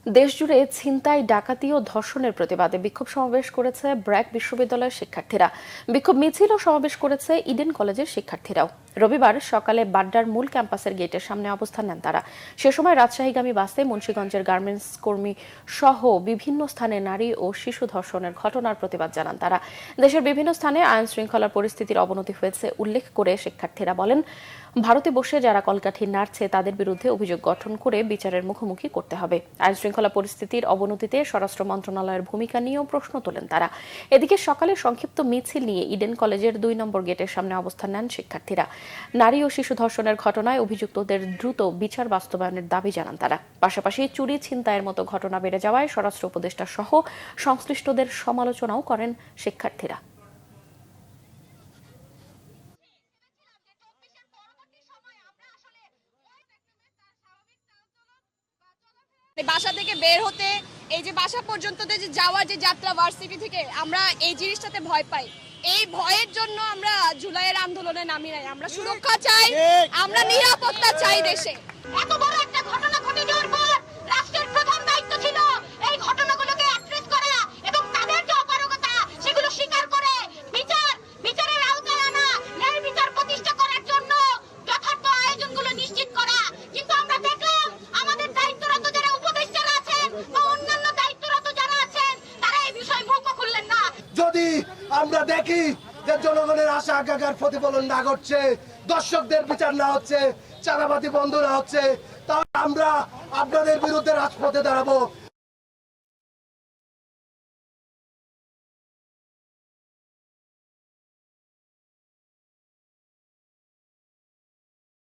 দেশজুড়ে ছিনতাই, ডাকাতি ও ধর্ষণের প্রতিবাদে বিক্ষোভ সমাবেশ করেছে ব্র্যাক বিশ্ববিদ্যালয়ের শিক্ষার্থীরা। বিক্ষোভ মিছিল ও সমাবেশ করেছে ইডেন কলেজের শিক্ষার্থীরাও। রবিবার সকালে বাড্ডার মূল ক্যাম্পাসের গেটের সামনে অবস্থান নেন তারা। সে সময় রাজশাহীগামী বাসে মুন্সিগঞ্জের গার্মেন্টস কর্মী সহ বিভিন্ন স্থানে নারী ও শিশু ধর্ষণের ঘটনার প্রতিবাদ জানান তারা। দেশের বিভিন্ন স্থানে আইন শৃঙ্খলার পরিস্থিতির অবনতি হয়েছে উল্লেখ করে শিক্ষার্থীরা বলেন, ভারতে বসে যারা কলকাঠি নাড়ছে তাদের বিরুদ্ধে অভিযোগ গঠন করে বিচারের মুখোমুখি করতে হবে। আইন শৃঙ্খলা পরিস্থিতির অবনতিতে স্বরাষ্ট্র মন্ত্রণালয়ের ভূমিকা নিয়েও প্রশ্ন তোলেন তারা। এদিকে সকালে সংক্ষিপ্ত মিছিল নিয়ে ইডেন কলেজের ২ নম্বর গেটের সামনে অবস্থান নেন শিক্ষার্থীরা। নারী ও শিশু ধর্ষণের ঘটনায় অভিযুক্তদের দ্রুত বিচার বাস্তবায়নের দাবি জানান তারা। পাশাপাশি চুরি, ছিনতাইয়ের মতো ঘটনা বেড়ে যাওয়ায় স্বরাষ্ট্র উপদেষ্টা সহ সংশ্লিষ্টদের সমালোচনাও করেন শিক্ষার্থীরা। বাসা থেকে বের হতে, এই যে বাসা পর্যন্ত যে যাওয়ার যে যাত্রা ভার্সিটি থেকে, আমরা এই জিনিসটাতে ভয় পাই। এই ভয়ের জন্য আমরা জুলাইয়ের আন্দোলনে নামি নাই। আমরা সুরক্ষা চাই, আমরা নিরাপত্তা চাই দেশে। এত বড় একটা ঘটনা ঘটে যাওয়ার পর রাষ্ট্রের প্রধান দায়িত্ব ছিল এই ঘটনাগুলোকে অ্যাড্রেস করা এবং তাদের যে অপারগতা সেগুলো স্বীকার করে বিচারের আওতায় আনা, ন্যায় বিচার প্রতিষ্ঠা করার জন্য যথার্থ আয়োজনগুলো নিশ্চিত করা। কিন্তু আমরা দেখলাম আমাদের দায়িত্বরত যারা উপদেষ্টারা আছেন বা অন্যান্য দায়িত্বরত যারা আছেন তারা এই বিষয়ে মুখ খুললেন না। যদি আমরা দেখি যে জনগণের আশা আকাঙ্ক্ষার প্রতিফলন না ঘটছে, দর্শকদের বিচার না হচ্ছে, চাঁদাবাজি বন্ধ না হচ্ছে, তাহলে আমরা আপনাদের বিরুদ্ধে রাজপথে দাঁড়াবো।